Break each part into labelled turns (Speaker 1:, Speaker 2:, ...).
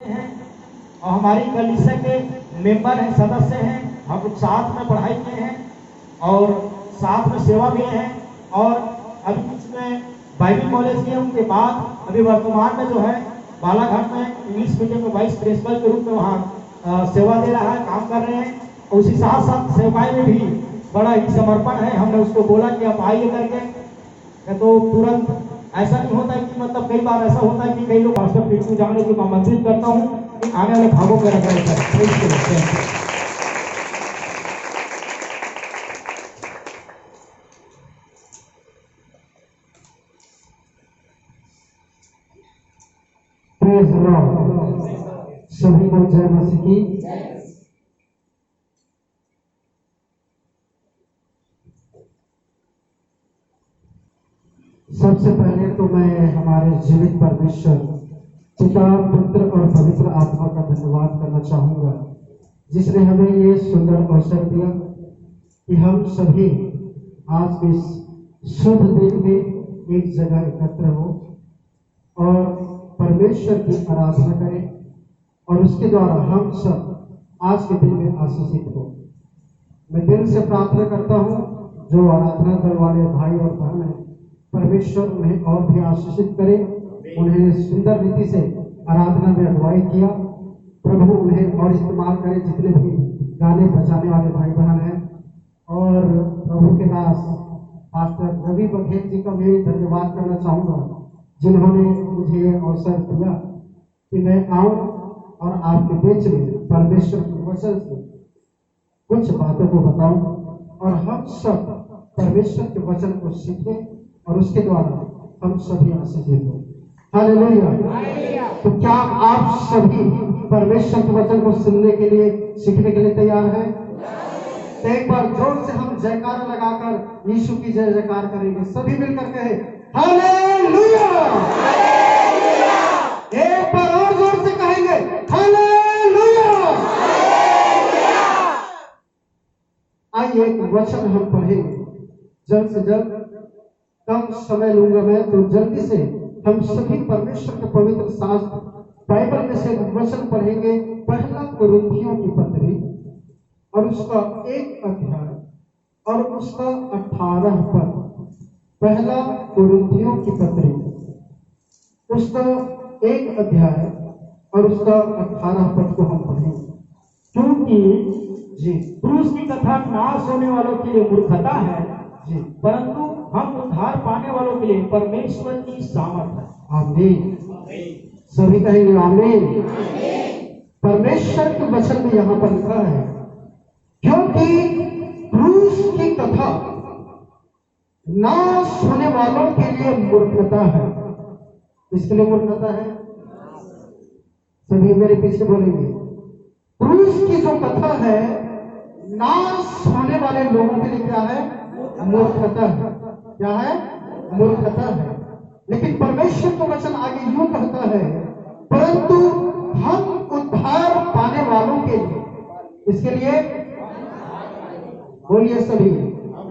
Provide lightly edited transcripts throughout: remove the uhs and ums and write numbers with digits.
Speaker 1: हैं और हमारी कलीसिया के मेंबर हैं, सदस्य हैं। हम लोग साथ में पढ़ाई किए हैं और साथ में सेवा भी हैं और अभी बीच में बाइबल कॉलेज किए। उनके बाद अभी वर्तमान में जो है बालाघाट में इंग्लिश मीडियम में वाइस प्रिंसिपल के रूप में वहाँ सेवा दे रहा है, काम कर रहे हैं। और उसी साथ साथ सेवाएं में भी बड़ा ही समर्पण है। हमने उसको बोला कि आप आइए करके, तो तुरंत ऐसा नहीं होता है कि मतलब कई बार ऐसा होता है कि कई लोग पास्टर पीछू जाने की मैं आमंत्रित करता हूँ कि आने वाले भागों में रखा है।
Speaker 2: सभी को जय मसीह की। सबसे पहले तो मैं हमारे जीवित परमेश्वर पिता, पुत्र और पवित्र आत्मा का धन्यवाद करना चाहूंगा, जिसने हमें ये सुंदर अवसर दिया कि हम सभी आज के इस शुभ दिन में एक जगह एकत्र हो और परमेश्वर की आराधना करें और उसके द्वारा हम सब आज के दिन में आशीषित हो। मैं दिल से प्रार्थना करता हूँ जो आराधना दल वाले भाई और बहन हैं, परमेश्वर उन्हें और भी आशीषित करे। उन्हें सुंदर रीति से आराधना में अगुवाई किया, प्रभु उन्हें और इस्तेमाल करे। जितने भी गाने बजाने वाले भाई बहन हैं और प्रभु के दास पास्टर रवि बघेल जी का मैं धन्यवाद करना चाहूँगा, जिन्होंने मुझे अवसर दिया कि मैं आऊँ और आपके बीच में परमेश्वर के वचन से कुछ बातों को बताऊं और हम सब परमेश्वर के वचन को सीखें और उसके द्वारा हम सभी आशीषित हो। हालेलुया। तो क्या आप सभी परमेश्वर के वचन को सुनने के लिए, सीखने के लिए तैयार हैं? तो एक बार जोर से हम जयकारा लगाकर यीशु की जय जयकार करेंगे। सभी मिलकर कहे हालेलुया। एक बार और जोर से कहेंगे हालेलुया। आइए एक वचन हम पढ़ेंगे जल्द से जल्द, कम समय लूंगा मैं, तो जल्दी से हम सभी परमेश्वर के पवित्र शास्त्र बाइबल में से वचन पढ़ेंगे। पहला कुरिन्थियों की पत्री और उसका 1 अध्याय और उसका 18 पद। पहला कुरिन्थियों की पत्री उसका 1 अध्याय और उसका 18 पद को हम पढ़ेंगे।
Speaker 1: क्योंकि
Speaker 2: जी
Speaker 1: क्रूस की कथा नाश होने वालों के लिए मूर्खता है
Speaker 2: जी,
Speaker 1: परंतु हम उद्धार पाने वालों के लिए परमेश्वर की सामर्थ है।
Speaker 2: आमीन। सभी कहेंगे आमीन। परमेश्वर के वचन में यहाँ पर लिखा है, क्योंकि क्रूस की कथा नाश होने वालों के लिए मूर्खता है। इसके लिए मूर्खता है, सभी मेरे पीछे बोलेंगे। क्रूस की जो कथा है नाश होने वाले लोगों के लिए क्या है? मूर्खता है। क्या है? मूर्खता है। लेकिन परमेश्वर का वचन आगे यूं कहता है, परंतु हम उद्धार पाने वालों के लिए, इसके लिए बोलिए सभी,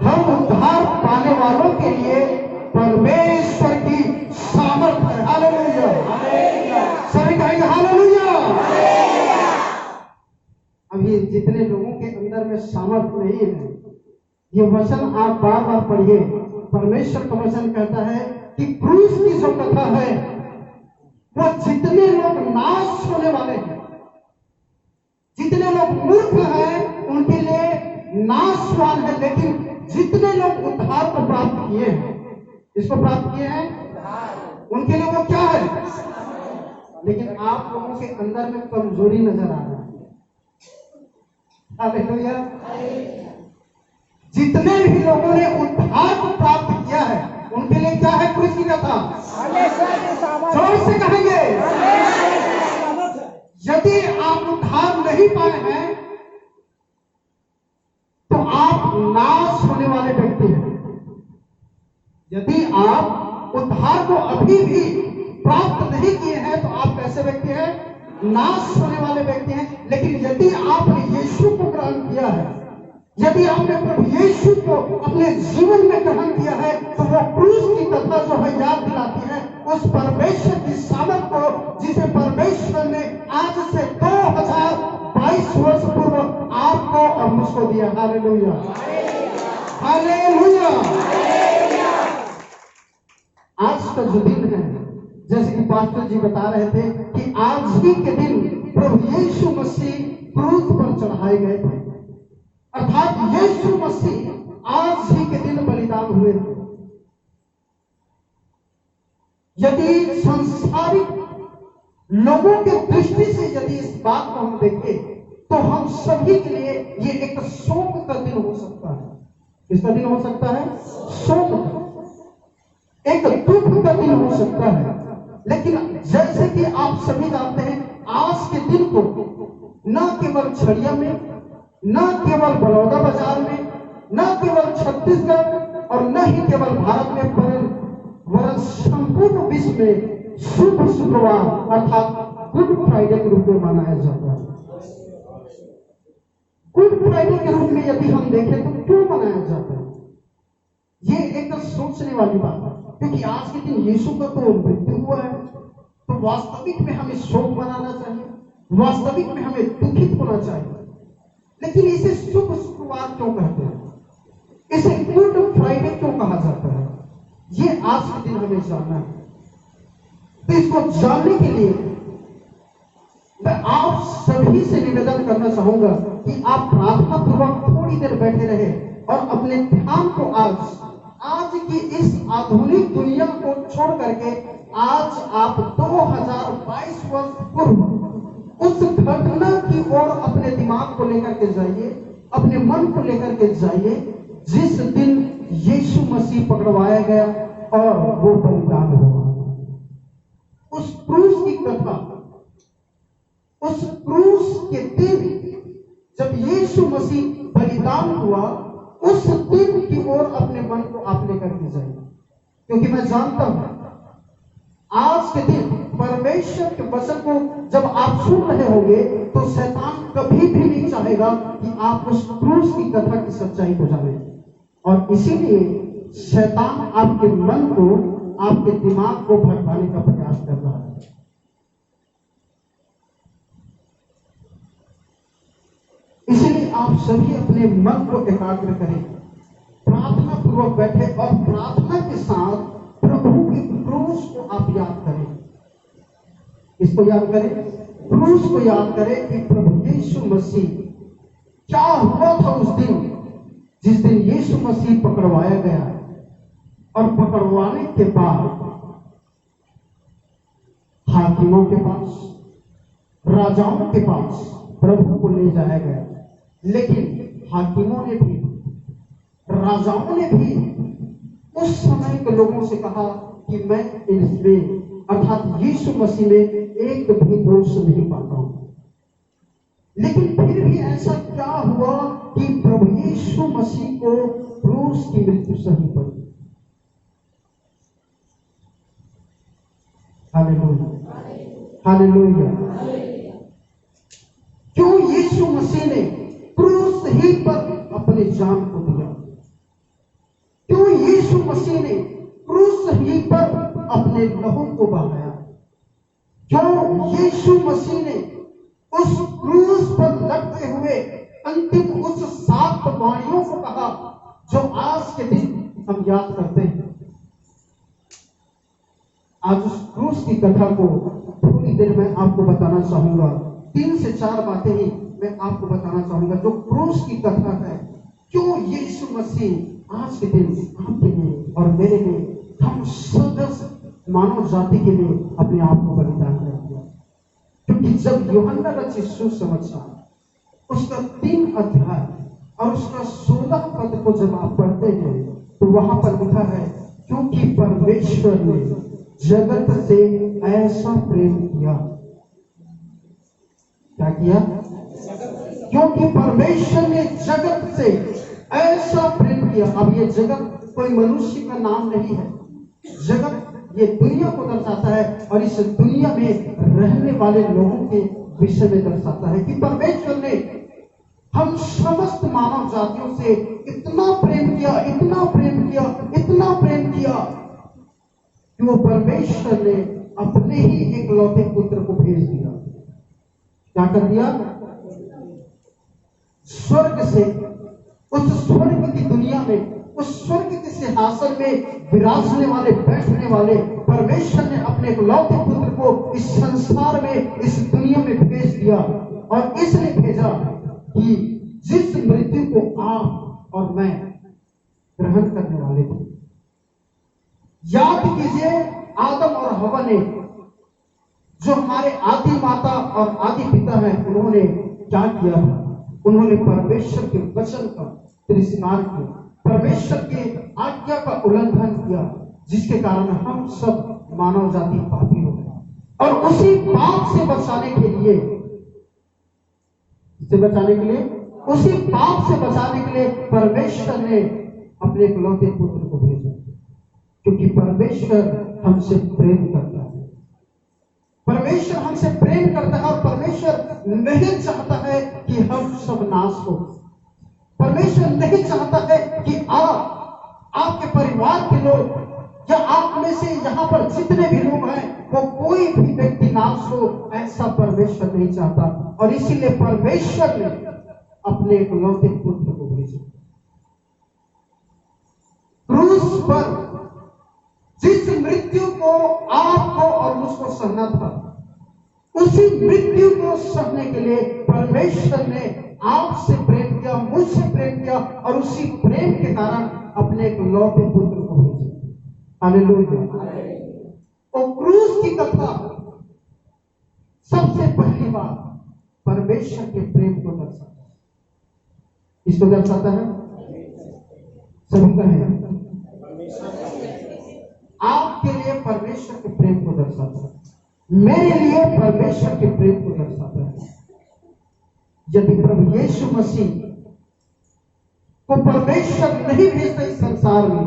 Speaker 2: हम उद्धार पाने वालों के लिए परमेश्वर की सामर्थ है। हालेलुया। सभी कहेंगे हालेलुया। अभी जितने लोगों के अंदर में सामर्थ नहीं है, ये वचन आप बार बार पढ़िए। परमेश्वर का वचन कहता है कि क्रूस की जो कथा है वो जितने लोग नाश होने वाले हैं, जितने लोग मूर्ख हैं उनके लिए नाशवान है, लेकिन जितने लोग उद्धार को प्राप्त किए हैं, इसको प्राप्त किए हैं, उनके लिए वो क्या है? लेकिन आप लोगों के अंदर में कमजोरी नजर आ रही है। हालेलुया। जितने भी लोगों ने उद्धार को प्राप्त किया है उनके लिए क्या है क्रूस की कथा? जोर से कहेंगे। यदि आप उद्धार नहीं पाए हैं तो आप नाश होने वाले व्यक्ति हैं। यदि आप उद्धार को अभी भी प्राप्त नहीं किए हैं तो आप कैसे व्यक्ति हैं? नाश होने वाले व्यक्ति हैं। लेकिन यदि आपने यीशु को ग्रहण किया है, यदि आपने प्रभु यीशु को अपने जीवन में ग्रहण किया है तो वो क्रूस की कथा जो है याद दिलाती है उस परमेश्वर की सामर्थ को, जिसे परमेश्वर ने आज से 2022 वर्ष पूर्व आपको और मुझको दिया। Hallelujah, hallelujah. आज का जो दिन है, जैसे कि पास्टर जी बता रहे थे कि आज ही के दिन प्रभु यीशु मसीह क्रूस पर चढ़ाए गए थे, अर्थात यीशु मसीह आज ही के दिन बलिदान हुए थे। यदि संसारिक लोगों के दृष्टि से यदि इस बात को हम देखें तो हम सभी के लिए ये एक शोक का दिन हो सकता है। किसका दिन हो सकता है? शोक का, एक दुख का दिन हो सकता है। लेकिन जैसे कि आप सभी जानते हैं, आज के दिन को न केवल छड़िया में, न केवल बड़ौदा बाजार में, न केवल छत्तीसगढ़ और न ही केवल भारत में, वरन संपूर्ण विश्व में शुभ शुक्रवार अर्थात गुड फ्राइडे के रूप में मनाया जाता है। गुड फ्राइडे के रूप में यदि हम देखें तो क्यों मनाया जाता है? ये एक सोचने वाली बात है, क्योंकि आज के दिन यीशु का तो मृत्यु हुआ है, तो वास्तविक में हमें शोक मनाना चाहिए, वास्तविक में हमें दुखित होना चाहिए। लेकिन इसे शुभ शुक्रवार क्यों कहते हैं? इसे गुड फ्राइडे क्यों कहा जाता है? ये आज के दिन हमें जानना है। तो इसको जानने के लिए मैं आप सभी से निवेदन करना चाहूंगा कि आप प्रार्थना पूर्वक थोड़ी देर बैठे रहे और अपने ध्यान को आज की इस आधुनिक दुनिया को छोड़ करके आज आप 2022 वर्ष पूर्व उस घटना की ओर अपने दिमाग को लेकर के जाइए, अपने मन को लेकर के जाइए, जिस दिन यीशु मसीह पकड़वाया गया और वो बलिदान हुआ। उस क्रूस की कथा, उस क्रूस के दिन जब यीशु मसीह बलिदान हुआ, उस दिन की ओर अपने मन को आप लेकर के जाइए, क्योंकि मैं जानता हूं आज के दिन परमेश्वर के वचन को जब आप सुन रहे होंगे तो शैतान कभी भी नहीं चाहेगा कि आप उस क्रूस की कथा की सच्चाई को जाने, और इसीलिए शैतान आपके मन को, आपके दिमाग को भटकाने का प्रयास कर रहा है। इसलिए आप सभी अपने मन को एकाग्र करें, प्रार्थना पूर्वक बैठे और प्रार्थना के साथ प्रभु की क्रूस को आप याद करें। इसको याद करें, क्रूस को याद करें कि प्रभु यीशु मसीह क्या हुआ था उस दिन, जिस दिन यीशु मसीह पकड़वाया गया, और पकड़वाने के बाद हाकिमों के पास, राजाओं के पास प्रभु को ले जाया गया। लेकिन हाकिमों ने भी, राजाओं ने भी उस समय के लोगों से कहा कि मैं इसमें अर्थात यीशु मसीह में एक भी दोष नहीं पाता हूं। लेकिन फिर भी ऐसा क्या हुआ कि प्रभु यीशु मसीह को क्रूस की मृत्यु सहनी पड़ी? Hallelujah, hallelujah. क्यों यीशु मसीह ने क्रूस ही पर अपनी जान को दिया? क्यों यीशु मसीह ने क्रूस ही पर अपने लहू को बहाया? क्यों यीशु मसीह ने उस क्रूस पर लटके हुए अंतिम उस 7 वाणियों को कहा जो आज के दिन हम याद करते हैं? आज उस क्रूस की कथा को थोड़ी देर में आपको बताना चाहूंगा। 3 से 4 बातें ही मैं आपको बताना चाहूंगा जो क्रूस की कथा है। क्यों यीशु मसीह आज के दिन आपके लिए और मेरे लिए, हम सदस्य मानव जाति के लिए अपने आप को बलिदान कर दिया। क्योंकि जब यूहन्ना रचित सुसमाचार उसका 3 अध्याय और उसका 16 पद को जब आप पढ़ते हैं तो वहां पर लिखा है, क्योंकि परमेश्वर ने जगत से ऐसा प्रेम किया। क्या किया? क्योंकि परमेश्वर ने जगत से ऐसा प्रेम किया। अब ये जगत कोई मनुष्य का नाम नहीं है, जगत ये दुनिया को दर्शाता है और इस दुनिया में रहने वाले लोगों के विषय में दर्शाता है कि परमेश्वर ने हम समस्त मानव जातियों से इतना प्रेम किया, इतना प्रेम किया, इतना प्रेम किया कि वो परमेश्वर ने अपने ही एकलौते पुत्र को भेज दिया। क्या कर दिया? स्वर्ग से, उस स्वर्ग की दुनिया में, उस स्वर्ग के सिंहासन में विराजने वाले, बैठने वाले परमेश्वर ने अपने एकलौते पुत्र को इस संसार में, इस दुनिया में भेज दिया। और इसलिए भेजा कि जिस मृत्यु को आप और मैं ग्रहण करने वाले थे। याद कीजिए, आदम और हवा ने, जो हमारे आदि माता और आदि पिता हैं, उन्होंने क्या किया था? उन्होंने परमेश्वर के वचन का तिरस्कार किया, परमेश्वर के आज्ञा का उल्लंघन किया, जिसके कारण हम सब मानव जाति पापी हो गए। और उसी पाप से बचाने के लिए, उसी पाप से बचाने के लिए परमेश्वर ने अपने इकलौते पुत्र को भेजा, क्योंकि परमेश्वर हमसे प्रेम करता है। परमेश्वर हमसे प्रेम करता है और परमेश्वर नहीं चाहता है कि हम सब नाश हो। परमेश्वर नहीं चाहता है कि आपके परिवार के लोग या आप में से यहाँ पर जितने भी लोग हैं, वो कोई भी व्यक्ति नाश हो, ऐसा परमेश्वर नहीं चाहता। और इसीलिए परमेश्वर ने अपने इकलौते पुत्र को भेजा। क्रूस पर जिस मृत्यु को आपको और मुझको सहना था, उसी मृत्यु को सहने के लिए परमेश्वर ने आपसे प्रेम किया, मुझसे प्रेम किया, और उसी प्रेम के कारण अपने इकलौते पुत्र को भेजा। हालेलुया। और क्रूस की कथा सबसे पहली बार परमेश्वर के प्रेम को दर्शाता है। इसको दर्शाता है, सभी का है, आपके लिए परमेश्वर के प्रेम को दर्शाता है, मेरे लिए परमेश्वर के प्रेम को दर्शाता है। यदि प्रभु यीशु मसीह को परमेश्वर नहीं भेजता इस संसार में,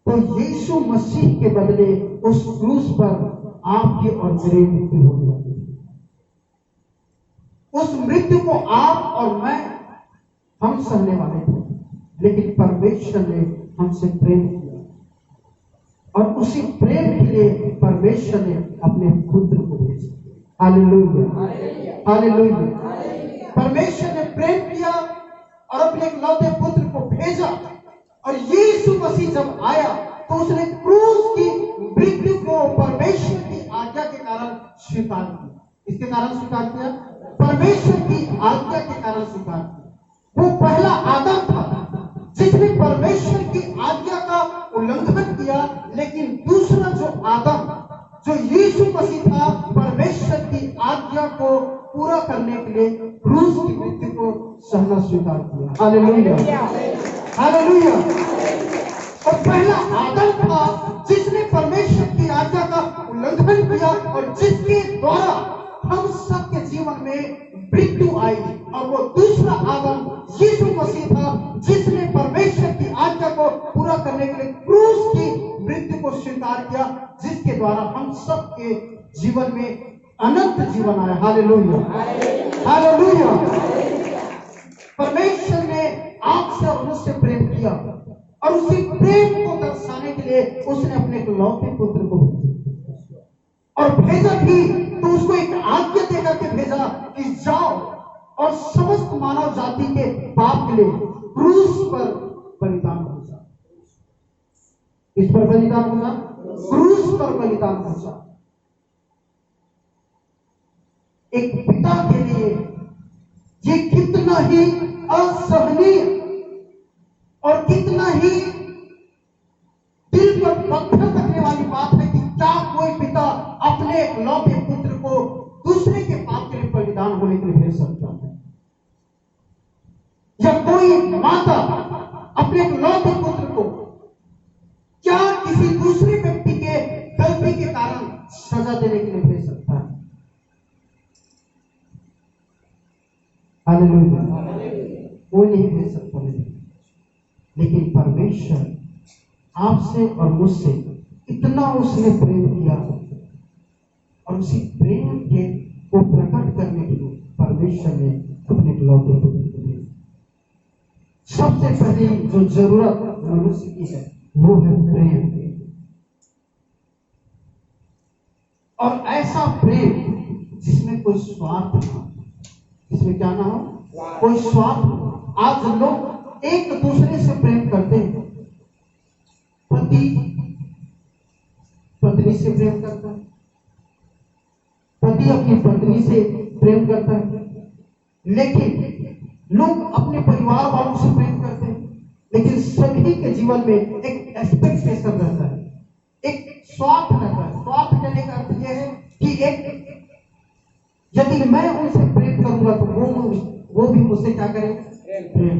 Speaker 2: तो यीशु मसीह के बदले उस क्रूस पर आपकी और मेरी मृत्यु होने वाली थी। उस मृत्यु को आप और मैं, हम सहने वाले थे, लेकिन परमेश्वर ने हमसे प्रेम किया, और उसी प्रेम के लिए परमेश्वर ने अपने पुत्र को भेजा। Hallelujah, hallelujah. परमेश्वर ने प्रेम किया और अपने इकलौते पुत्र को भेजा। और यीशु मसीह जब आया तो उसने क्रूस की मृत्यु को परमेश्वर की आज्ञा के कारण स्वीकार किया। इसके कारण स्वीकार किया, परमेश्वर की आज्ञा के कारण स्वीकार किया। वो पहला आदम था जिसने परमेश्वर की आज्ञा का उल्लंघन किया, लेकिन दूसरा जो आदम, जो यीशु मसीह था, परमेश्वर की आज्ञा को पूरा करने के लिए क्रूस की मृत्यु को सहना स्वीकार किया। Hallelujah, hallelujah. और पहला आदम था जिसने परमेश्वर की आज्ञा का उल्लंघन किया, और जिसके द्वारा हम सबके जीवन में मृत्यु आई। और वो दूसरा आदम यीशु मसीह था जिसने परमेश्वर की आज्ञा को पूरा करने के लिए क्रूस की मृत्यु को स्वीकार किया, जिसके द्वारा हम सबके जीवन में अनंत जीवन आया। Hallelujah, hallelujah. परमेश्वर ने आपसे और मुझसे प्रेम किया, और उसी प्रेम को दर्शाने के लिए उसने अपने इकलौते पुत्र को भेजा। और भेजा भी तो उसको एक आज्ञा देकर के भेजा कि जाओ और समस्त मानव जाति के पाप के लिए क्रूस पर बलिदान हो जा। इस पर बलिदान हो जा, क्रूस पर बलिदान हो जा। एक पिता के लिए ये कितना ही असहनीय और कितना ही दिल पर पत्थर रखने वाली बात है कि क्या कोई पिता अपने इकलौते पुत्र को दूसरे के पाप के लिए बलिदान होने के लिए भेज सकता है, या कोई माता अपने इकलौते पुत्र को क्या किसी दूसरे व्यक्ति के गलती के कारण सजा देने के लिए भेज सकता है? हालेलुया, कोई नहीं भेज सकता। लेकिन परमेश्वर आपसे और मुझसे इतना उसने प्रेम किया, और उसी प्रेम के को प्रकट करने के लिए परमेश्वर परमेश्वर ने अपने इकलौते पुत्र को भेजा। सबसे पहली जो जरूरत मनुष्य की है वो है प्रेम, और ऐसा प्रेम जिसमें कोई स्वार्थ ना हो, जिसमें क्या ना हो, कोई स्वार्थ हो। आज लोग एक दूसरे से प्रेम करते हैं, पति पत्नी से प्रेम करता है, पति अपनी पत्नी से प्रेम करता है, लेकिन लोग अपने परिवार वालों से प्रेम करते हैं। लेकिन सभी के जीवन में एक एक्सपेक्टेशन रहता है, एक स्वार्थ रहता है। स्वार्थ कहने का अर्थ यह है कि एक यदि मैं उनसे प्रेम करूंगा तो वो भी मुझसे क्या करें, प्रेम।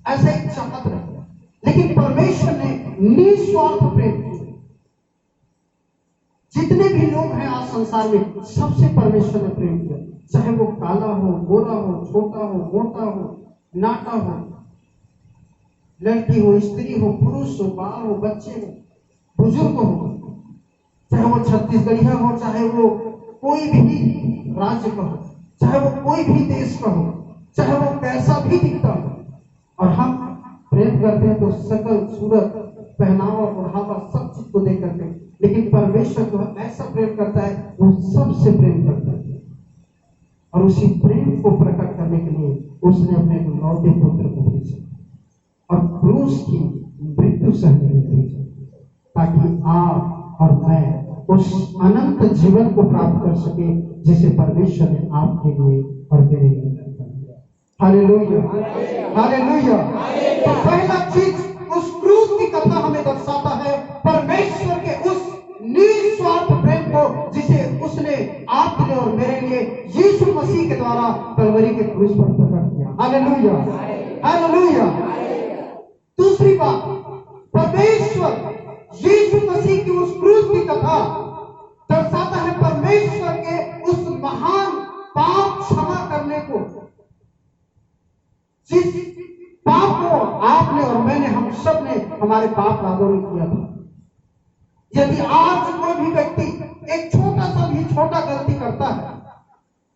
Speaker 2: ऐसा एक चाहत रहता है। लेकिन परमेश्वर ने निस्वार्थ प्रेम किया। जितने भी लोग हैं आज संसार में, सबसे परमेश्वर ने प्रेम किया, चाहे वो काला हो, गोरा हो, छोटा हो, मोटा हो, नाटा हो, लड़की हो, स्त्री हो, पुरुष हो, बाल हो, बच्चे हो, बुजुर्ग हो, चाहे वो छत्तीसगढ़िया हो, चाहे वो कोई भी राज्य का हो, चाहे वो कोई भी देश का हो, चाहे वो कैसा भी दिखता हो। और हम प्रेम करते हैं तो सकल सूरत, पहनावा, ओढ़ावा सब चीज को देख करते हैं। लेकिन परमेश्वर जो ऐसा प्रेम करता है वो सबसे प्रेम करता है, और उसी प्रेम को प्रकट करने के लिए उसने अपने इकलौते पुत्र को भेजा और क्रूस की मृत्यु सहने में भेजा, ताकि आप और मैं उस अनंत जीवन को प्राप्त कर सके जिसे परमेश्वर ने आपके लिए और मेरे लिए दिया। Hallelujah, hallelujah. तो पहला चीज उस क्रूस की कथा हमें दर्शाता है परमेश्वर के उस निस्वार्थ प्रेम को जिसे उसने आपके लिए और मेरे लिए यीशु मसीह के द्वारा कलवरी के क्रूस पर प्रकट किया। Hallelujah, hallelujah. दूसरी बात, परमेश्वर यीशु मसीह की उस क्रूस की कथा दर्शाता है परमेश्वर के उस महान पाप क्षमा करने को, जिस पाप को आपने और मैंने, हम सब ने, हमारे पाप रागों ने किया था। यदि आज कोई भी व्यक्ति एक छोटा सा भी छोटा गलती करता है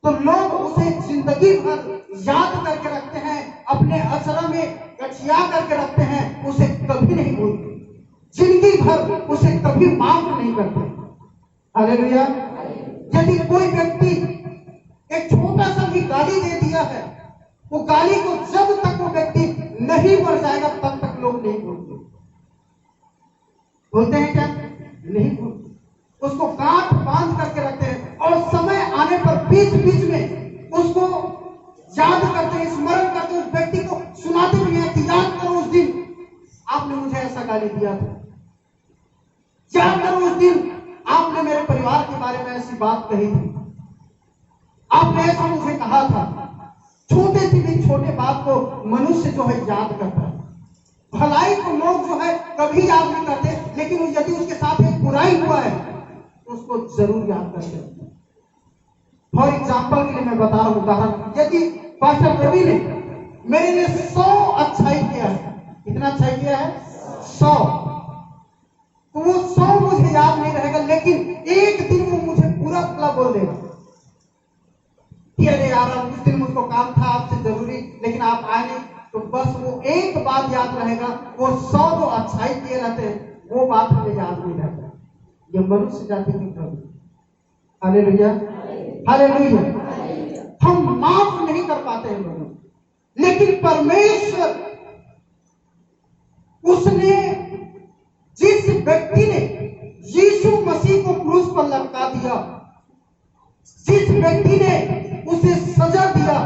Speaker 2: तो लोग उसे जिंदगी भर याद करके रखते हैं, अपने अचरा में गठिया करके रखते हैं, उसे कभी नहीं भूलते, जिंदगी भर उसे कभी माफ नहीं करते। हालेलुया। यदि कोई व्यक्ति एक छोटा सा भी गाली दे दिया है, वो गाली को जब तक वो व्यक्ति नहीं मर जाएगा तब तक लोग नहीं भूलते। बोलते हैं क्या? नहीं भूलते। उसको गांठ बांध करके रखते हैं और समय आने पर बीच बीच में उसको याद करते हैं, स्मरण करते हैं, उस व्यक्ति को सुनाते भी हैं कि याद करो उस दिन आपने मुझे ऐसा गाली दिया था, याद करो उस दिन आपने मेरे परिवार के बारे में ऐसी बात कही थी, आपने ऐसा मुझे कहा था। छोटे से भी छोटे बात को मनुष्य जो है याद करता है। भलाई को लोग जो है कभी याद नहीं करते, लेकिन यदि उसके साथ एक बुराई हुआ है तो उसको जरूर याद करते हैं। फॉर एग्जाम्पल के लिए मैं बता रहा हूं उदाहरण, यदि पास्टर रवि ने मेरे लिए 100 अच्छाई किया है, कितना अच्छाई किया है? 100, तो वो 100 मुझे याद नहीं रहेगा, लेकिन एक दिन वो मुझे पूरा भला बोल देगा कि अरे यार उस दिन मुझको काम था आपसे जरूरी, लेकिन आप आए नहीं। तो बस वो एक बात याद रहेगा, वो 100 जो अच्छाई किए रहते हैं वो बात हमें याद नहीं रहता। ये मनुष्य जाति की प्रवृत्ति। Hallelujah, hallelujah. हम माफ नहीं कर पाते हैं लोगों, लेकिन परमेश्वर उसने जिस व्यक्ति ने यीशु मसीह को क्रूस पर लटका दिया, जिस व्यक्ति ने उसे सजा दिया,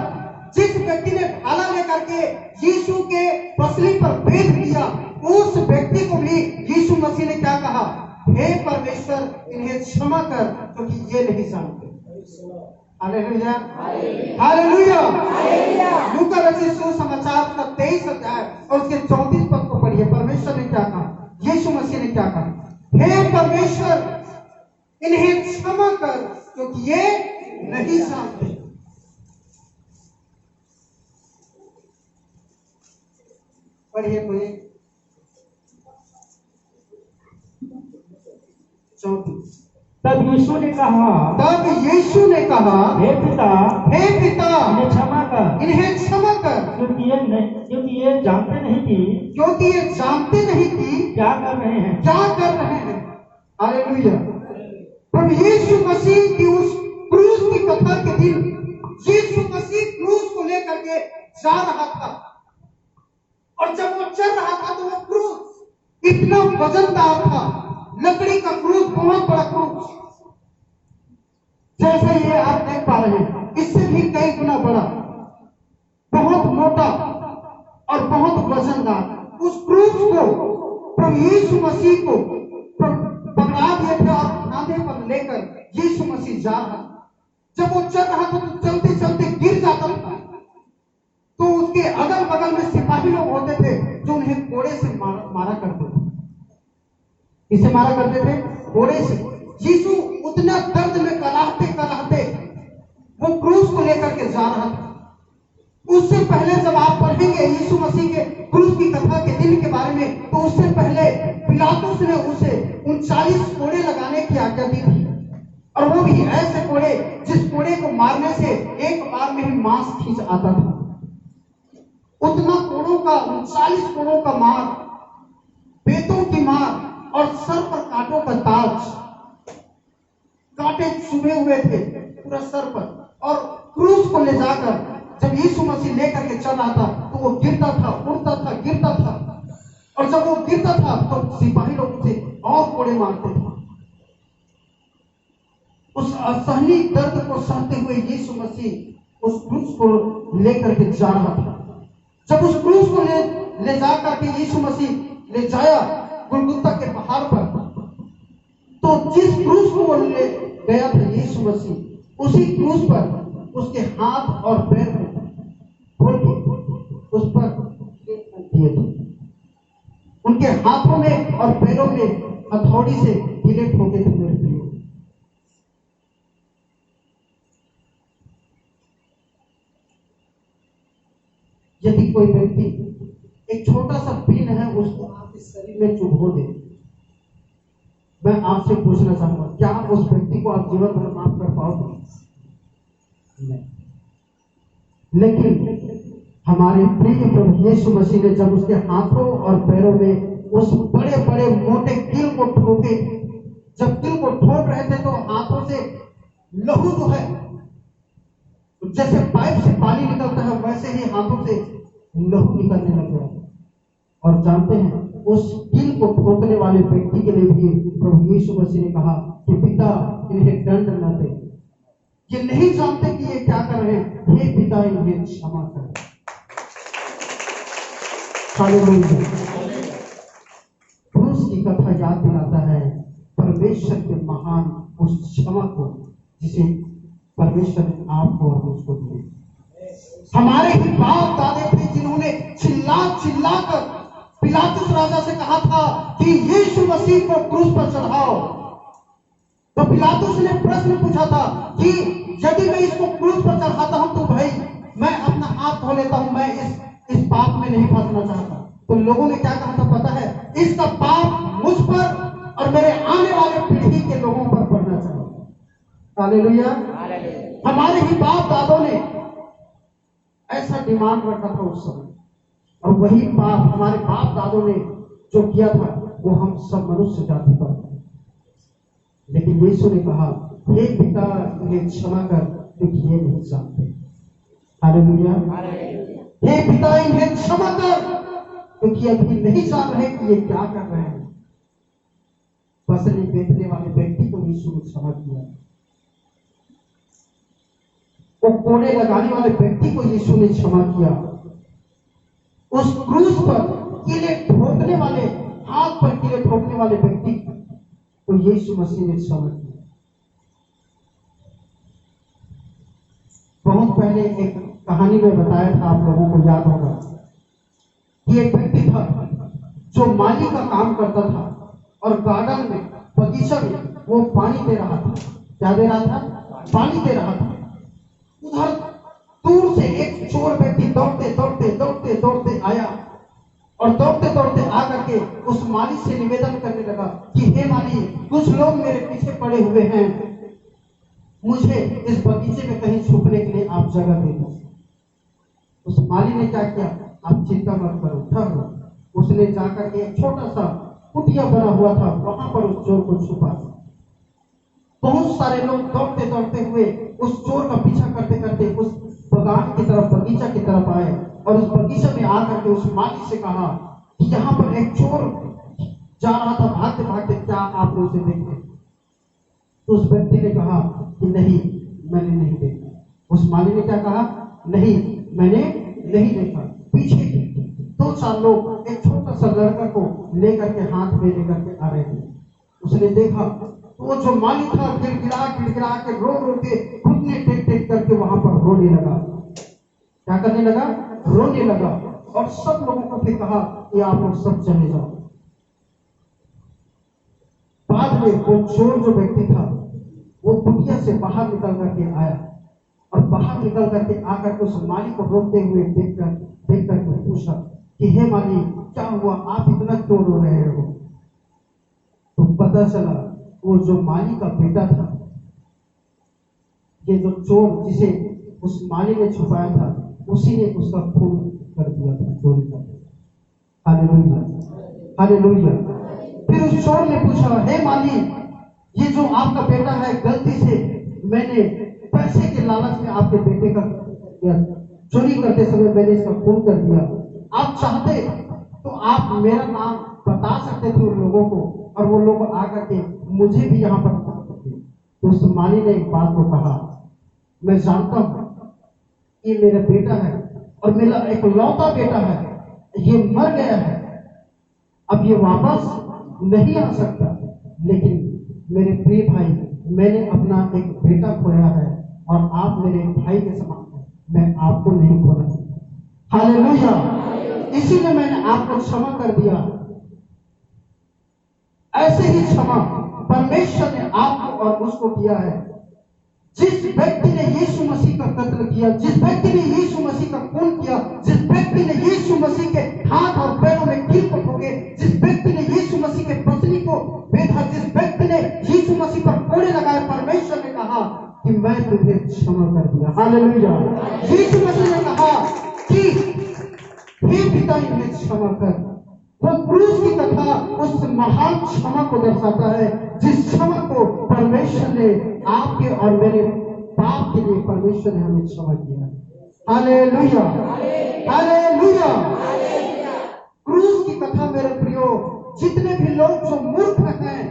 Speaker 2: जिस व्यक्ति ने भाला लेकर के यीशु के पसली पर भेज दिया, उस व्यक्ति को भी यीशु मसीह ने क्या कहा? हे परमेश्वर इन्हें क्षमा कर क्योंकि ये नहीं जानते। Hallelujah, hallelujah. लूका रचित सुसमाचार का 23 अध्याय और उसके 34 पद को पढ़िए। परमेश्वर ने क्या कहा? यीशु मसीह ने क्या कहा? हे परमेश्वर इन्हें क्षमा कर क्योंकि ये नहीं जानते। पढ़िए कोई 34।
Speaker 1: तब यीशु ने कहा,
Speaker 2: हे पिता,
Speaker 1: इन्हें क्षमा क्योंकि ये जानते नहीं कि क्या कर रहे हैं।
Speaker 2: हालेलुया। प्रभु यीशु मसीह की उस क्रूस की कथा के दिन यीशु मसीह क्रूस को लेकर के जा रहा था, और जब वो चल रहा था तो वो क्रूस इतना वजनदार था, लकड़ी का क्रूस, बहुत बड़ा क्रूस, जैसे ये आप देख पा रहे हैं, इससे भी कई गुना बड़ा, बहुत मोटा और बहुत वजनदार। उस क्रूस को प्रभु यीशु मसीह को पकड़ा दिए थे और कांधे पर लेकर यीशु मसीह जा रहा। जब वो चल रहा था तो चलते चलते गिर जाता था, तो उसके अगल बगल में सिपाही लोग होते थे जो उन्हें कोड़े से मारा करते थे। इसे मारा करते थे कोड़े से। यीशु उतना दर्द में कराहते कराहते वो क्रूस को लेकर के जा रहा था। उससे पहले जब आप पढ़ेंगे यीशु मसीह के क्रूस की कथा के दिन के बारे में, तो उससे पहले पिलातुस ने उसे 39 कोड़े लगाने की आज्ञा दी थी, और वो भी ऐसे कोड़े जिस कोड़े को मारने से एक बार में ही मांस खींच आता था। उतना कोड़ों का, 39 कोड़ों का मार, बेतों की मार, और सर पर कांटों का ताज, कांटे चुभे हुए थे पूरा सर पर। और क्रूस को ले जाकर जब यीशु मसीह लेकर के चल रहा था तो वो गिरता था, उड़ता था, गिरता था, और जब वो गिरता था तो सिपाही लोग उसे और कोड़े मारते थे। उस असहनीय दर्द को सहते हुए यीशु मसीह उस क्रूस को लेकर के जा रहा था। जब उस क्रूस को ले जाकर के यीशु मसीह ले जाया गुलगुता के पहाड़ पर, तो जिस क्रूस को वो ले गया था यीशु मसीह, उसी क्रूस पर उसके हाथ और पैर को खोल के उस पर दिए थे। उनके हाथों में और पैरों में हथौड़ी से ढीले ठोके थे मेरे प्रियो। यदि कोई व्यक्ति एक छोटा सा पिन है उसको आपके शरीर में चुभो दे, मैं आपसे पूछना चाहूंगा, क्या आप उस व्यक्ति को आप जीवन भर माफ कर पाओगे? नहीं। लेकिन हमारे प्रिय प्रभु यीशु मसीह ने जब उसके हाथों और पैरों में उस बड़े बड़े मोटे कील को ठोके, जब कील को ठोक रहे थे तो हाथों से लहू जो है, जैसे पाइप से पानी निकलता है वैसे ही हाथों से लहू निकलने लग गया। और जानते हैं उस कील को ठोकने वाले व्यक्ति के लिए भी प्रभु यीशु मसीह ने कहा कि पिता इन्हें दंड न दे, ये नहीं जानते कि ये क्या कर रहे हैं, हे पिता इन्हें क्षमा कर। क्रूस की कथा याद दिलाता है परमेश्वर के महान उस क्षमा को जिसे परमेश्वर ने आपको और मुझको दिए। हमारे ही बाप दादे थे जिन्होंने चिल्ला चिल्ला कर पिलातुस राजा से कहा था कि यीशु मसीह को क्रूस पर चढ़ाओ। तो पिलातुस ने प्रश्न पूछा था कि यदि मैं इसको क्रूस पर चढ़ाता हूं तो भाई मैं अपना हाथ धो लेता हूं, मैं इस पाप में नहीं फंसना चाहता। तो लोगों ने क्या कहा था पता है? इसका पाप मुझ पर और मेरे आने वाले पीढ़ी के लोगों पर पड़ना चाहिए। हालेलुया। हमारे ही बाप दादों ने ऐसा डिमांड रखा था उस समय, और वही पाप हमारे बाप दादों ने जो किया था वो हम सब मनुष्य जाति पर। लेकिन यीशु ने कहा हे पिता इन्हें क्षमा कर क्योंकि ये नहीं जानते। हालेलुया। हे पिता इन्हें क्षमा कर क्योंकि अभी नहीं जान रहे कि ये क्या कर रहे हैं। फसली बेचने वाले व्यक्ति को यीशु ने क्षमा किया, वो कोड़े लगाने वाले व्यक्ति को यीशु ने क्षमा किया, उस क्रूस पर कीले ठोकने वाले, हाथ पर कीले ठोकने वाले व्यक्ति को यीशु मसीह ने क्षमा किया। बहुत पहले एक कहानी में बताया था, आप लोगों को याद होगा कि एक व्यक्ति था जो माली का काम करता था और गार्डन में, बगीचा में वो पानी दे रहा था। क्या दे रहा था? पानी दे रहा था। उधर दूर से एक चोर व्यक्ति दौड़ते दौड़ते दौड़ते दौड़ते आया और दौड़ते दौड़ते आकर के उस माली से निवेदन करने लगा कि हे माली, कुछ लोग मेरे पीछे पड़े हुए हैं, मुझे इस बगीचे में कहीं छुपने के लिए आप जगह दे दो। उस माली ने क्या किया, आप चिंता मत करो, ठहरो। उसने जाकर के एक छोटा सा कुटिया बना हुआ था, वहां पर उस चोर को छुपा। बहुत सारे लोग दौड़ते दौड़ते हुए उस चोर का पीछा करते करते उस बागान की तरफ, बगीचा की तरफ आए और उस बगीचे में आकर के उस माली से कहा कि यहाँ पर एक चोर जा रहा था भागते भागते, क्या आपने उसे देखे? तो उस व्यक्ति ने कहा कि नहीं, मैंने नहीं देखा। उस माली ने क्या कहा, नहीं, मैंने नहीं देखा। पीछे 2-4 लोग एक छोटा सा लड़का को लेकर के हाथ में लेकर के आ रहे थे। उसने देखा तो वो जो माली था गिड़गिड़ा गिड़गिड़ा के रो रो के घुटने टेक टेक करके वहां पर रोने लगा। क्या करने लगा? रोने लगा। और सब लोगों को फिर कहा कि आप लोग सब चले जाओ। बाद में वो चोर जो व्यक्ति था वो कुटिया से बाहर निकल करके आया और बाहर निकल करके आकर के उस माली को रोते हुए देख करके पूछा कि हे माली, क्या हुआ, आप इतना क्यों रो रहे हो? तो पता चला वो जो माली का बेटा था, ये जो चोर जिसे उस माली ने छुपाया था, उसी ने उसका खून कर दिया था, चोरी कर दिया। Hallelujah, hallelujah. फिर उस चोर ने पूछा, हे माली, ये जो आपका बेटा है, गलती से मैंने पैसे के लालच में आपके बेटे का चोरी करते समय मैंने इसका खून कर दिया। आप चाहते तो आप मेरा नाम बता सकते थे उन लोगों को और वो लोग आकर के मुझे भी यहाँ पर बता सकते। तो उस माली ने एक बात को कहा, मैं जानता हूँ ये मेरा बेटा है और मेरा एक लौता बेटा है, ये मर गया है, अब ये वापस नहीं आ सकता, लेकिन मेरे प्रिय भाई, मैंने अपना एक बेटा खोया है और आप मेरे भाई के समान हैं, मैं आपको नहीं खोना चाहता। हालेलुया। इसीलिए मैंने आपको क्षमा कर दिया। ऐसे ही क्षमा परमेश्वर ने आपको और मुझको किया है। जिस व्यक्ति ने यीशु मसीह का कत्ल किया, जिस व्यक्ति ने यीशु मसीह का खून किया, जिस व्यक्ति ने यीशु मसीह के हाथ और पैरों में कील को ठोके, जिस व्यक्ति ने यीशु मसीह के पसली को बेधा, जिस व्यक्ति ने यीशु मसीह पर कोड़े लगाए, परमेश्वर ने कहा कि मैं तुम्हें क्षमा कर दिया। हालेलुया। यीशु मसीह ने कहा कि हे पिता, इन्हें क्षमा कर। वो क्रूस की कथा उस महान क्षमा को दर्शाता है, जिस क्षमा को परमेश्वर ने आपके और मेरे पाप के लिए परमेश्वर ने हमें क्षमा किया। Hallelujah, hallelujah. क्रूस की कथा मेरे प्रियो, जितने भी लोग जो मूर्ख हैं,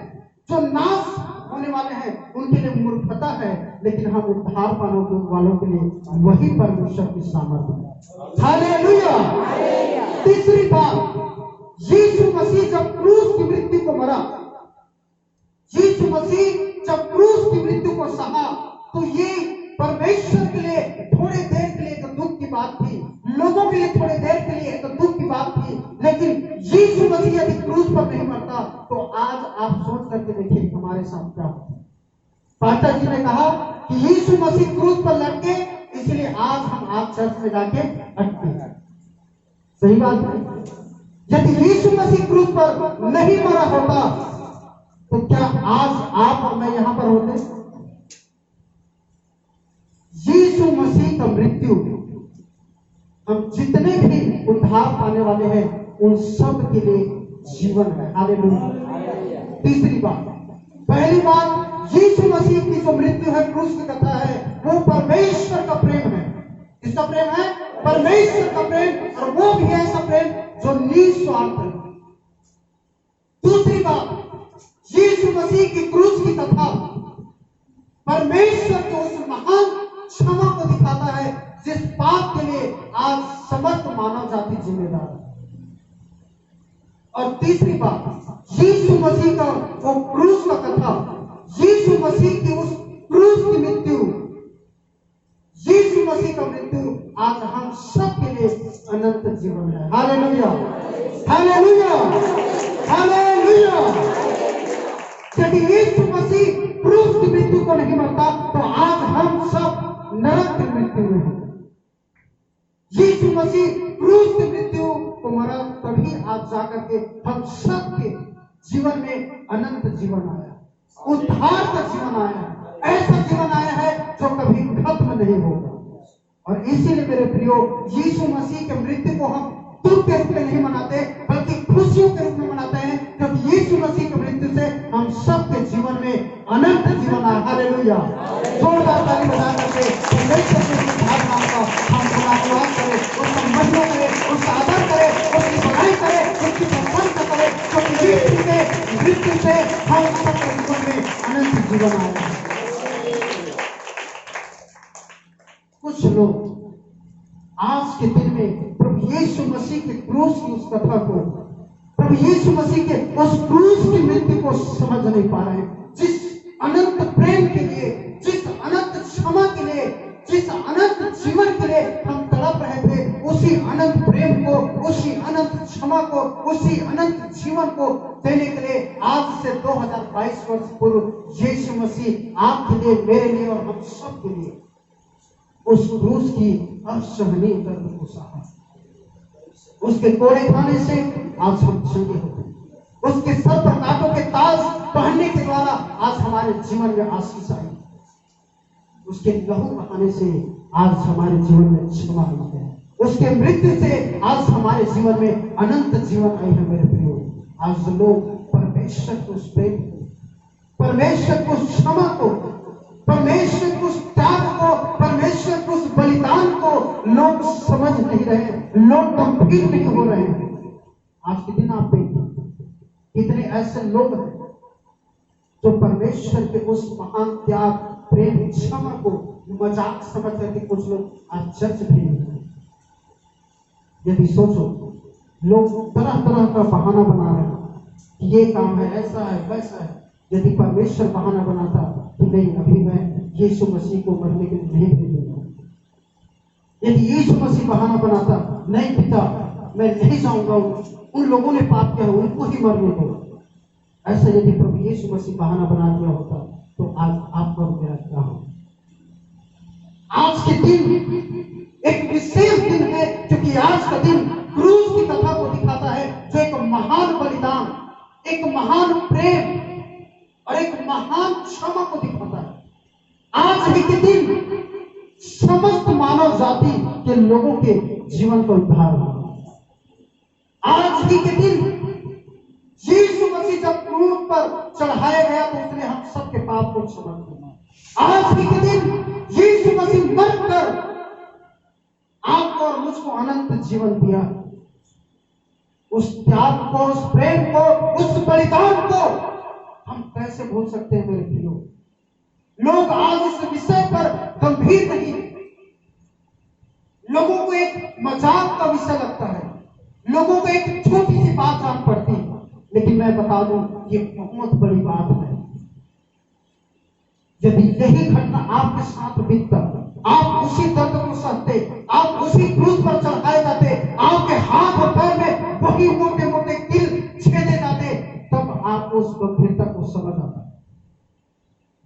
Speaker 2: जो नाश होने वाले हैं, उनके लिए मूर्खता है, लेकिन हम उद्धार पाने वालों के लिए वही परमेश्वर की सामर्थ्य है। हालेलुया। तीसरी बात, यीशु मसीह जब क्रूस की मृत्यु को मरा, यीशु मसीह जब क्रूस की मृत्यु को सहा, तो ये परमेश्वर के लिए थोड़ी देर के लिए एक दुख की बात थी, लोगों के लिए थोड़ी देर के लिए एक दुख की बात थी, लेकिन यीशु मसीह यदि क्रूस पर नहीं मरता तो आज आप सोच करके देखिए हमारे साथ क्या होता। पास्टर जी ने कहा कि यीशु मसीह क्रूस पर लड़के, इसलिए आज हम आप चर्च में जाके अटके हैं। सही बात है। यदि यीशु मसीह क्रूस पर नहीं मरा होता तो क्या आज आप और मैं यहां पर होते? यीशु मसीह का मृत्यु हम जितने भी उद्धार पाने वाले हैं उन सब के लिए जीवन है। हालेलुया। तीसरी बात, पहली बात, यीशु मसीह की जो मृत्यु है, क्रूस की कथा है, वो परमेश्वर का प्रेम है। किसका प्रेम है? परमेश्वर का प्रेम, और वो भी ऐसा प्रेम जो निस्वार्थ है। दूसरी बात, यीशु मसीह की क्रूस की कथा परमेश्वर के उस महान क्षमा को दिखाता है जिस पाप के लिए आज समस्त मानव जाति जिम्मेदार है। और तीसरी बात, यीशु मसीह का वो क्रूस का कथा, यीशु मसीह की उस क्रूस की मृत्यु, यीशु मसीह का मृत्यु आज हम सब के लिए अनंत जीवन है। Hallelujah, hallelujah, hallelujah. यदि यीशु मसीह क्रूस की मृत्यु को नहीं मरता तो आज हम सब नरक की मृत्यु में हैं। यीशु मसीह क्रूस की मृत्यु को मरा, तभी आज जाकर के हम सब के जीवन में अनंत जीवन आया, उद्धार का जीवन आया, ऐसा जीवन आया है जो कभी खत्म नहीं होगा। और इसीलिए मेरे प्रियो, यीशु मसीह के मृत्यु को हम दुख के रूप में नहीं मनाते बल्कि खुशियों के रूप में मनाते हैं, क्योंकि यीशु मसीह के मृत्यु से हम सबके जीवन में अनंत जीवन आया। हालेलुया। जोरदार ताली बजा करके परमेश्वर की उस भावनाओं का हम धन्यवाद करें, उसका महिमा करें, उसका आदर करें, उसकी बड़ाई करें, उसकी प्रशंसा करें, क्योंकि यीशु के मृत्यु से हम सबके जीवन में अनंत जीवन आया। कुछ लोग आज के दिन में प्रभु यीशु मसीह के क्रूस की उस कथा को, प्रभु यीशु मसीह के उस क्रूस की मृत्यु को समझ नहीं पा रहे हैं। जिस अनंत प्रेम के लिए, जिस अनंत क्षमा के लिए, जिस अनंत जीवन के लिए हम तड़प रहे थे, उसी अनंत प्रेम को, उसी अनंत क्षमा को, उसी अनंत जीवन को देने के लिए आज से 2022 वर्ष पूर्व यीशु मसीह आपके लिए, मेरे लिए और हम सब के लिए उस क्रूस की असहनीय दर्द को सहा। उसके कोड़े खाने से आज हम चंगे होते हैं। उसके सर पर कांटों के ताज पहनने के द्वारा आज हमारे जीवन में आशीष आई। उसके लहू बहाने से आज हमारे जीवन में क्षमा आई है। उसके मृत्यु से आज हमारे जीवन में अनंत जीवन आई है। मेरे प्रियो, आज लोग परमेश्वर को उस प्रेम को, परमेश्वर को उस क्षमा को, परमेश्वर को उस त्याग को, परमेश्वर को उस बलिदान को लोग समझ नहीं रहे, लोग गंभीर नहीं हो रहे हैं। आज के दिन आप देखिए कितने ऐसे लोग हैं जो परमेश्वर के उस महान त्याग, प्रेम, क्षमा को मजाक समझ करके कुछ लोग आज चर्च भी नहीं है। यदि सोचो, लोग तरह तरह का बहाना बना रहे हैं कि ये काम है, ऐसा है, वैसा है। यदि परमेश्वर बहाना बनाता कि नहीं, अभी मैं यीशु मसीह को मरने के लिए नहीं भेजूंगा, यदि यीशु मसीह बहाना बनाता, नहीं पिता मैं नहीं जाऊंगा, उन लोगों ने पाप किया, उनको ही मरने दो, ऐसा यदि प्रभु यीशु मसीह बहाना बना दिया होता तो आज आपका मेरा क्या हो। आज के दिन एक विशेष दिन है, क्योंकि आज का दिन क्रूस की कथा को दिखाता है, जो एक महान बलिदान, एक महान प्रेम और एक महान क्षमा को दिखाता है। आज ही के दिन समस्त मानव जाति के लोगों के जीवन का उद्धार हुआ। आज ही के दिन यीशु मसीह जब क्रूस पर चढ़ाया गया तो उसने हम सबके पाप को क्षमा किया। आज ही के दिन यीशु मसीह मरकर आपको और मुझको अनंत जीवन दिया। उस त्याग को, उस प्रेम को, उस बलिदान को हम कैसे भूल सकते हैं मेरे प्रियो। लोग आज इस विषय पर गंभीर नहीं, लोगों को एक मजाक का विषय लगता है, लोगों को एक छोटी सी बात जान पड़ती है। लेकिन मैं बता दूं, ये बहुत बड़ी बात है। यदि यही घटना आपके साथ बीतता, आप उसी दर्द को सहते, आप उसी क्रूस पर चढ़ाए जाते, आपके हाथ और पैर में वही मोटे मोटे कील छेदे जाते, तब आप उस गंभीरता को समझ आता।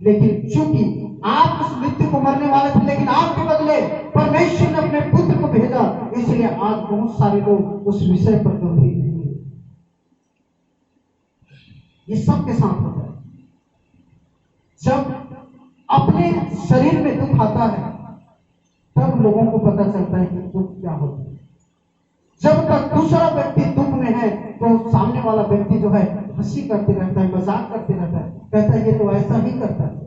Speaker 2: लेकिन चूंकि आप उस मृत्यु को मरने वाले थे, लेकिन आपके बदले परमेश्वर ने अपने पुत्र को भेजा, इसलिए आज बहुत सारे लोग उस विषय पर गंभीर नहीं है। ये सबके साथ होता है। जब अपने शरीर में दुख आता है तब लोगों को पता चलता है कि दुख क्या होता है। जब तक दूसरा व्यक्ति दुख में है तो सामने वाला व्यक्ति जो है हंसी करते रहता है, मजाक करते रहता है, कहता है ये तो ऐसा ही करता है।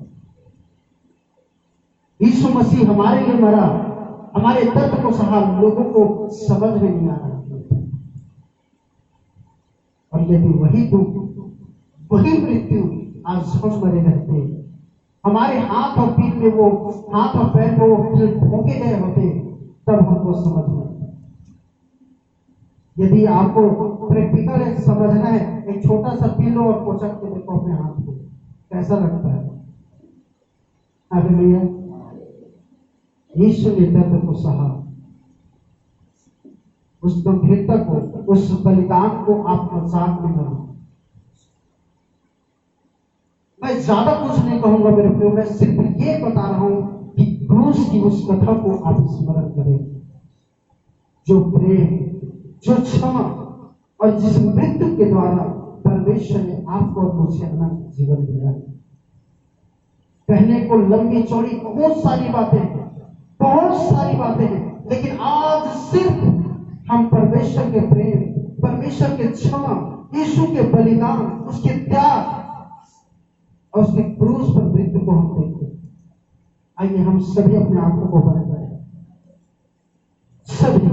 Speaker 2: यीशु मसीह हमारे लिए मरा, हमारे दर्द को सहा, लोगों को समझ में नहीं आ रहा। और यदि वही दुख, वही मृत्यु आज हम मरे रहते, हमारे हाथ और पीठ में वो, हाथ और पैर में वो ठोके गए होते, तब हमको समझ में। यदि आपको प्रैक्टिकल समझना है, एक छोटा सा पिलो और पोचक के देखो अपने हाथ को, कैसा लगता है। हालेलुया। यीशु ने दर्द को सहा, उस गंभीरता को, उस बलिदान को आप मजाक में न। मैं ज्यादा कुछ नहीं कहूंगा मेरे प्रियो, मैं सिर्फ ये बता रहा हूं कि क्रूस की उस कथा को आप स्मरण करें, जो प्रेम, जो क्षमा और जिस मृत्यु के द्वारा परमेश्वर ने आपको और मुझे अनंत जीवन दिया। कहने को लंबी चौड़ी बहुत सारी बातें, बहुत सारी बातें हैं, लेकिन आज सिर्फ हम परमेश्वर के प्रेम, परमेश्वर के क्षमा, यीशु के बलिदान, उसके त्याग और उसके क्रूस पर मृत्यु को हम देखते हैं। आइए हम सभी अपने आंखों को बंद करें, सभी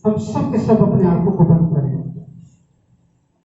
Speaker 2: हम सब के सब अपने आंखों को बंद